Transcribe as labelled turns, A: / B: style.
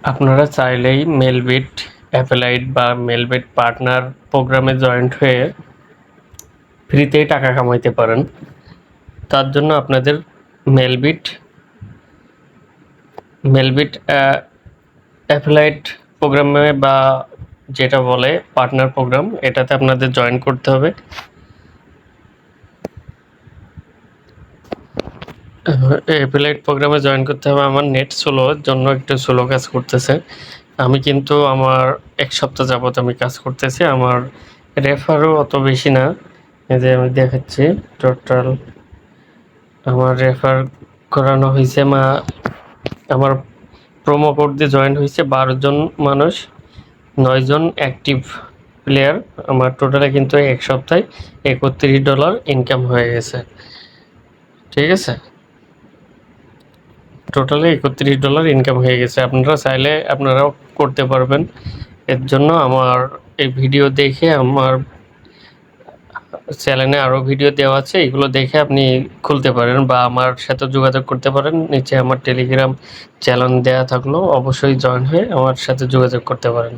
A: আপনারা চাইলেই মেলবিট অ্যাফিলাইট বা মেলবিট পার্টনার প্রোগ্রামে জয়েন্ট হয়ে ফ্রিতেই টাকা কামাইতে পারেন। তার জন্য আপনাদের মেলবিট মেলবিট অ্যাফিলাইট প্রোগ্রামে বা যেটা বলে পার্টনার প্রোগ্রাম, এটাতে আপনাদের জয়েন করতে হবে। অ্যাফিলাইট প্রোগ্রামে জয়েন করতে হবে। আমার নেট স্লোর জন্য একটু স্লো কাজ করতেছে। আমি কিন্তু আমার ১ সপ্তাহ যাবত আমি কাজ করতেছি। আমার রেফারও অত বেশি না। এই যে আমি দেখাচ্ছি টোটাল আমার রেফার করানো হয়েছে আমার প্রোমো কোড দিয়ে জয়েন হয়েছে ১২ জন মানুষ, ৯ জন অ্যাক্টিভ প্লেয়ার। আমার টোটালে কিন্তু ১ সপ্তাহে $৩১ ইনকাম হয়ে গেছে। ঠিক আছে? টোটালে $৩১ ইনকাম হয়ে গেছে। আপনারা চাইলে আপনারাও করতে পারবেন। এর জন্য আমার এই ভিডিও দেখে আমার চ্যানেলে আরও ভিডিও দেওয়া আছে, এগুলো দেখে আপনি খুলতে পারেন বা আমার সাথে যোগাযোগ করতে পারেন। নিচে আমার টেলিগ্রাম চ্যানেল দেওয়া থাকলেও অবশ্যই জয়েন হয়ে আমার সাথে যোগাযোগ করতে পারেন।